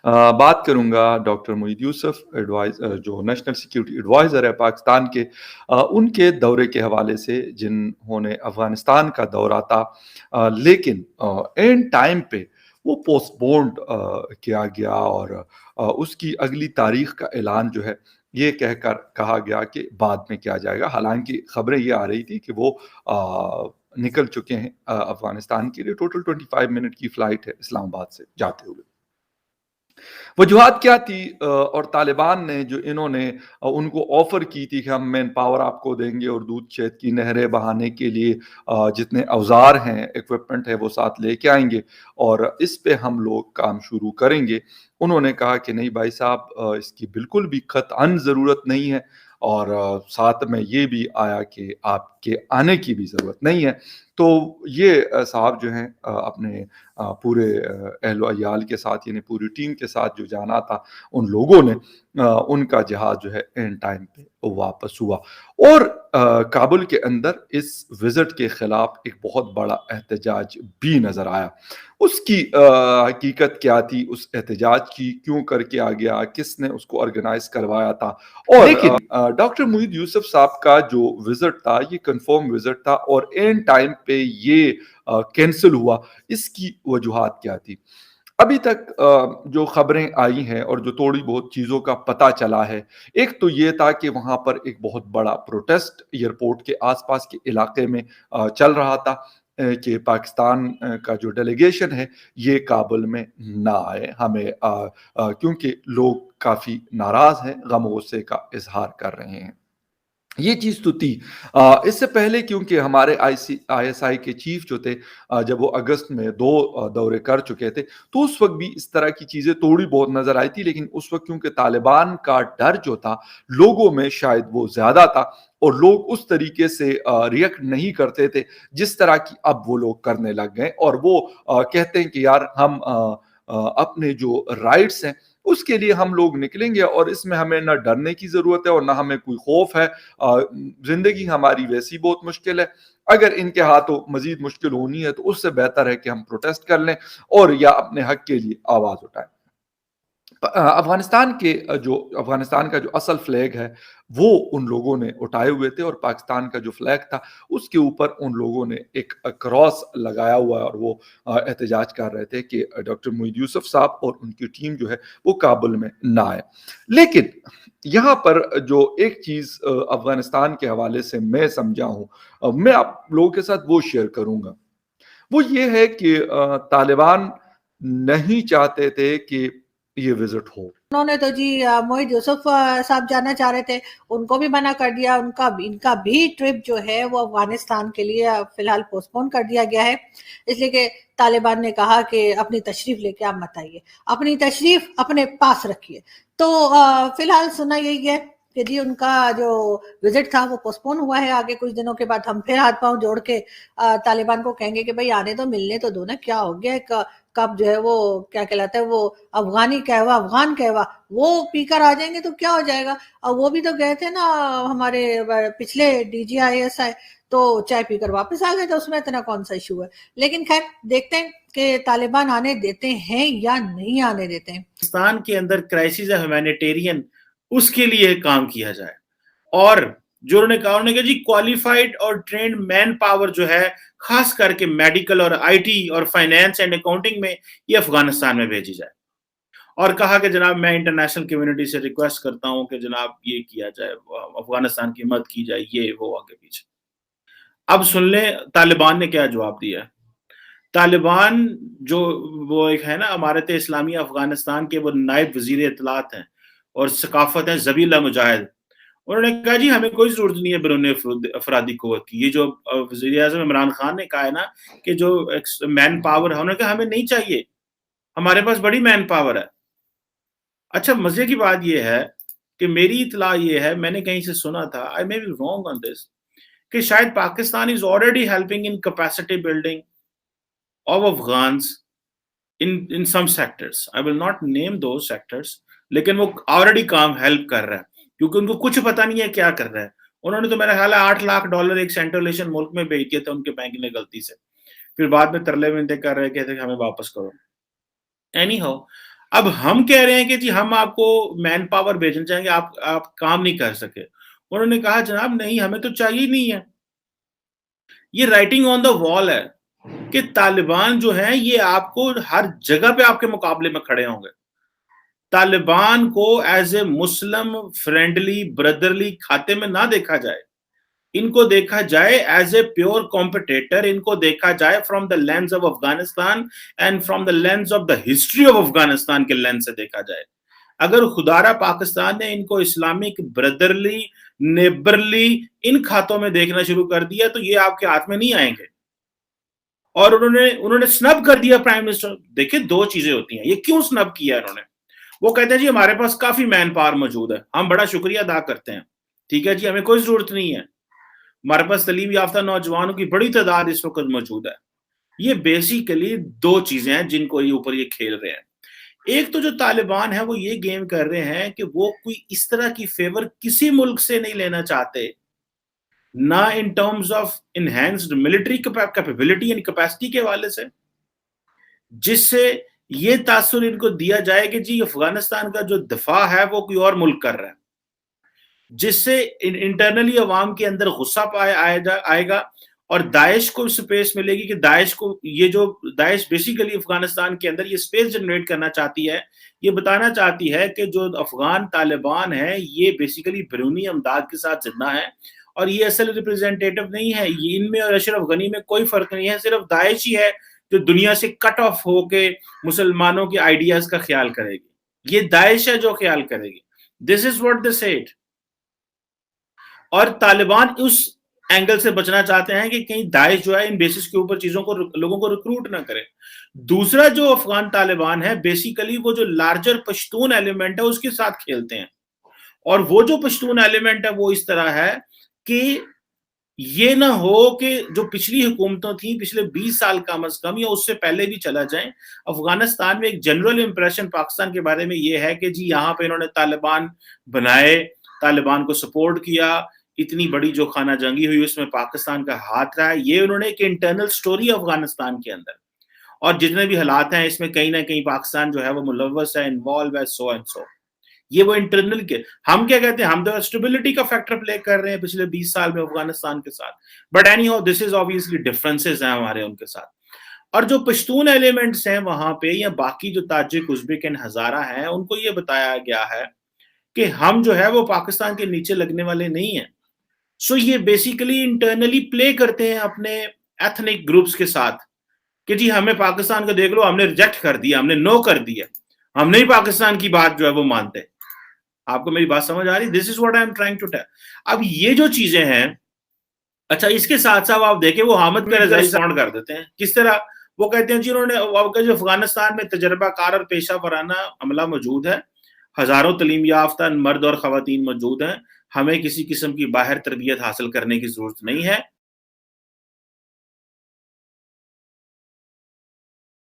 बात करूँगा डॉक्टर मोईद यूसुफ जो नेशनल सिक्योरिटी एडवाइज़र है पाकिस्तान के, उनके दौरे के हवाले से, जिन्होंने अफ़गानिस्तान का दौरा था, लेकिन एंड टाइम पे वो पोस्टपोन्ड किया गया और उसकी अगली तारीख का ऐलान जो है ये कहकर कहा गया कि बाद में किया जाएगा। हालाँकि खबरें ये आ रही थी कि वो निकल चुके हैं अफ़गानिस्तान के लिए। टोटल 25 मिनट की फ़्लाइट है इस्लामाबाद से जाते हुए। वजूहात क्या थी? और तालिबान ने जो इन्होंने उनको ऑफ़र की थी कि हम मैन पावर आपको देंगे और दूध शहद की नहरें बहाने के लिए जितने औज़ार हैं, इक्विपमेंट है, वो साथ लेके आएँगे और इस पे हम लोग काम शुरू करेंगे। उन्होंने कहा कि नहीं भाई साहब, इसकी बिल्कुल भी क़त्अन ज़रूरत नहीं है और साथ में ये भी आया कि आपके आने की भी ज़रूरत नहीं है। तो ये साहब जो हैं अपने पूरे अहल-व-अयाल के साथ, यानी पूरी टीम के साथ जो जाना था, उन लोगों ने उनका जहाज़ जो है एंड टाइम पे वापस हुआ और काबुल के अंदर इस विज़िट के खिलाफ एक बहुत बड़ा एहतजाज भी नज़र आया। उसकी हकीकत क्या थी, उस एहतजाज की, क्यों करके आ गया, किसने उसको ऑर्गेनाइज़ करवाया था और लेकिन डॉक्टर मोईद यूसुफ साहब का जो विज़िट था, ये कन्फर्म विज़िट था और एंड टाइम पे ये कैंसल हुआ। इसकी वजूहात क्या थी? अभी तक जो खबरें आई हैं और जो थोड़ी बहुत चीज़ों का पता चला है, एक तो ये था कि वहाँ पर एक बहुत बड़ा प्रोटेस्ट एयरपोर्ट के आस-पास के इलाके में चल रहा था कि पाकिस्तान का जो डेलीगेशन है, ये काबुल में ना आए। हमें क्योंकि लोग काफ़ी नाराज़ हैं, गम-ओ-गुस्से का इज़हार कर रहे हैं। ये चीज़ तो थी। इससे पहले क्योंकि हमारे आईएसआई के चीफ जो थे, जब वो अगस्त में 2 दौरे कर चुके थे, तो उस वक़्त भी इस तरह की चीज़ें थोड़ी बहुत नज़र आई थी, लेकिन उस वक़्त क्योंकि तालिबान का डर जो था, लोगों में शायद वो ज़्यादा था और लोग उस तरीके से रिएक्ट नहीं करते थे, जिस तरह की अब वो लोग करने लग गए और वो कहते हैं कि यार हम अपने जो राइट्स हैं, उसके लिए हम लोग निकलेंगे और इसमें हमें ना डरने की ज़रूरत है और ना हमें कोई खौफ है। ज़िंदगी हमारी वैसी बहुत मुश्किल है, अगर इनके हाथों मज़ीद मुश्किल होनी है तो उससे बेहतर है कि हम प्रोटेस्ट कर लें और या अपने हक के लिए आवाज़ उठाएँ। अफ़गानिस्तान का जो असल फ्लैग है, वो उन लोगों ने उठाए हुए थे और पाकिस्तान का जो फ्लैग था, उसके ऊपर उन लोगों ने एक क्रॉस लगाया हुआ है और वो एहतजाज कर रहे थे कि डॉक्टर मोईद यूसुफ साहब और उनकी टीम जो है, वो काबुल में ना आए। लेकिन यहाँ पर जो एक चीज़ अफ़गानिस्तान के हवाले से मैं समझा हूँ, मैं आप लोगों के साथ वो शेयर करूँगा। वो ये है कि तालिबान नहीं चाहते थे कि ये विज़िट हो। उन्होंने तो जी मोहित यूसुफ साहब जाना चाह रहे थे, उनको भी मना कर दिया। इनका भी ट्रिप जो है वो अफगानिस्तान के लिए फिलहाल पोस्टपोन कर दिया गया है, इसलिए कि तालिबान ने कहा कि अपनी तशरीफ लेके आप मत आइए, अपनी तशरीफ अपने पास रखिए। तो फिलहाल सुना यही है कि जी उनका जो विजिट था वो पोस्टपोन हुआ है। आगे कुछ दिनों के बाद हम फिर हाथ पांव जोड़ के तालिबान को कहेंगे कि भाई आने तो, मिलने तो दो ना, क्या हो गया। कब जो है वो क्या कहलाता है, वो अफगानी कहवा, अफगान कहवा, वो पीकर आ जाएंगे तो क्या हो जाएगा। और वो भी तो गए थे ना हमारे पिछले DGISI, तो चाय पीकर वापस आ गए थे, उसमें इतना कौन सा इशू है। लेकिन खैर देखते हैं कि तालिबान आने देते हैं या नहीं आने देते हैं। पाकिस्तान के अंदर क्राइसिस है ह्यूमैनिटेरियन, उसके लिए काम किया जाए और जो उन्होंने कहा, उन्होंने कहा जी क्वालिफाइड और ट्रेंड मैन पावर जो है, खास करके मेडिकल और आईटी और फाइनेंस एंड अकाउंटिंग में, ये अफगानिस्तान में भेजी जाए। और कहा कि जनाब मैं इंटरनेशनल कम्युनिटी से रिक्वेस्ट करता हूं कि जनाब ये किया जाए, अफगानिस्तान की मदद की जाए, ये वो आगे पीछे। अब सुन लें तालिबान ने क्या जवाब दिया है। तालिबान जो वो एक है ना अमारत इस्लामी अफगानिस्तान के, वो नायब वजीर इत्तलात हैं और सकाफत हैं ज़बीहुल्लाह मुजाहिद। उन्होंने कहा जी हमें कोई ज़रूरत नहीं है बैरून अफरादी क़ुव्वत की। ये जो वज़ीर-ए-आज़म इमरान खान ने कहा है ना कि जो मैन पावर है, उन्होंने कहा हमें नहीं चाहिए, हमारे पास बड़ी मैन पावर है। अच्छा, मज़े की बात ये है कि मेरी इत्तला ये है, मैंने कहीं से सुना था, I may be wrong on this, कि शायद Pakistan is already helping in capacity building of Afghans in some sectors. I will not name those sectors, लेकिन वो ऑलरेडी काम हेल्प कर रहा है, क्योंकि उनको कुछ पता नहीं है क्या कर रहा है। उन्होंने तो मेरा ख्याल है $8 लाख एक सेंट्रल एशियन मुल्क में भेज दिए थे उनके बैंक ने गलती से, फिर बाद में तरले मिन्नतें कर रहे, कहते कि हमें वापस करो। एनी हाउ, اب ہم کہہ رہے ہیں کہ جی ہم آپ کو مین پاور بھیجنا چاہیں گے, آپ کام نہیں کر سکے. انہوں نے کہا جناب نہیں, ہمیں تو چاہیے نہیں ہے. یہ رائٹنگ آن دا وال ہے کہ طالبان جو ہیں یہ آپ کو ہر جگہ پہ آپ کے مقابلے میں کھڑے ہوں گے. طالبان کو ایز اے مسلم فرینڈلی بردرلی کھاتے میں نہ دیکھا جائے, ان کو دیکھا جائے ایز اے پیور کمپٹیٹر, ان کو دیکھا جائے from the lens of Afghanistan and from the lens of the history of Afghanistan کے لینز سے دیکھا جائے. اگر خدارہ پاکستان نے ان کو اسلامک بردرلی نیبرلی ان کھاتوں میں دیکھنا شروع کر دیا تو یہ آپ کے ہاتھ میں نہیں آئیں گے. اور انہوں نے سنب کر دیا پرائم منسٹر. دیکھیں دو چیزیں ہوتی ہیں, یہ کیوں سنب کیا انہوں نے؟ وہ کہتے ہیں جی ہمارے پاس کافی مین پاور موجود ہے, ہم بڑا شکریہ ادا کرتے ہیں, ٹھیک ہے جی ہمیں کوئی ضرورت نہیں ہے, ہمارے پاس تعلیم یافتہ نوجوانوں کی بڑی تعداد اس وقت موجود ہے. یہ بیسیکلی دو چیزیں ہیں جن کو یہ اوپر یہ کھیل رہے ہیں. ایک تو جو طالبان ہے وہ یہ گیم کر رہے ہیں کہ وہ کوئی اس طرح کی فیور کسی ملک سے نہیں لینا چاہتے, نہ in terms of enhanced military capability and capacity کے حوالے سے, جس سے یہ تاثر ان کو دیا جائے کہ جی افغانستان کا جو دفاع ہے وہ کوئی اور ملک کر رہا ہے, جس سے انٹرنلی عوام کے اندر غصہ آئے گا اور داعش کو سپیس ملے گی کہ داعش بیسیکلی افغانستان کے اندر یہ سپیس جنریٹ کرنا چاہتی ہے, یہ بتانا چاہتی ہے کہ جو افغان طالبان ہیں یہ بیسیکلی بیرونی امداد کے ساتھ زندہ ہیں اور یہ اصل ریپرزینٹیٹو نہیں ہے. یہ ان میں اور اشرف غنی میں کوئی فرق نہیں ہے, صرف داعش ہی ہے جو دنیا سے کٹ آف ہو کے مسلمانوں کے آئیڈیاز کا خیال کرے گی. یہ داعش ہے جو خیال کرے گی. دس از واٹ دے سیڈ. اور طالبان اس اینگل سے بچنا چاہتے ہیں کہ کہیں داعش جو ہے ان بیسس کے اوپر چیزوں کو لوگوں کو ریکروٹ نہ کرے. دوسرا جو افغان طالبان ہے بیسیکلی وہ جو لارجر پشتون ایلیمنٹ ہے اس کے ساتھ کھیلتے ہیں, اور وہ جو پشتون ایلیمنٹ ہے وہ اس طرح ہے کہ یہ نہ ہو کہ جو پچھلی حکومتوں تھیں پچھلے 20 سال کم از کم یا اس سے پہلے بھی چلا جائیں, افغانستان میں ایک جنرل امپریشن پاکستان کے بارے میں یہ ہے کہ جی یہاں پہ انہوں نے طالبان بنائے, طالبان کو سپورٹ کیا, اتنی بڑی جو خانہ جنگی ہوئی اس میں پاکستان کا ہاتھ رہا ہے. یہ انہوں نے ایک انٹرنل سٹوری افغانستان کے اندر, اور جتنے بھی حالات ہیں اس میں کہیں نہ کہیں پاکستان جو ہے وہ ملوث ہے, انوالو ہے, سو اینڈ سو. یہ وہ انٹرنل کے ہم کیا کہتے ہیں, ہم تو اسٹیبلٹی کا فیکٹر پلے کر رہے ہیں پچھلے 20 سال میں افغانستان کے ساتھ, but any how this is obviously differences ہیں ہمارے ان کے ساتھ. اور جو پشتون ایلیمنٹس ہیں وہاں پہ یا باقی جو تاجک ازبک اینڈ ہزارہ ہیں ان کو یہ بتایا گیا ہے کہ ہم جو ہے وہ پاکستان کے نیچے لگنے والے نہیں ہیں. سو یہ بیسیکلی انٹرنلی پلے کرتے ہیں اپنے ایتھنک گروپس کے ساتھ کہ جی ہمیں پاکستان کو دیکھ لو, ہم نے ریجیکٹ کر دیا, ہم نے نو کر دیا, ہم نہیں پاکستان کی بات جو ہے وہ مانتے. آپ کو میری بات سمجھ آ رہی؟ This is what I am trying to tell. اب یہ جو چیزیں ہیں, اچھا اس کے ساتھ ساتھ آپ دیکھیں وہ حامد پہ رضائی ساؤنڈ کر دیتے ہیں. کس طرح وہ کہتے ہیں جی انہوں نے جو افغانستان میں تجربہ کار اور پیشہ ورانہ عملہ موجود ہے, ہزاروں تعلیم یافتہ مرد اور خواتین موجود ہیں, ہمیں کسی قسم کی باہر تربیت حاصل کرنے کی ضرورت نہیں ہے,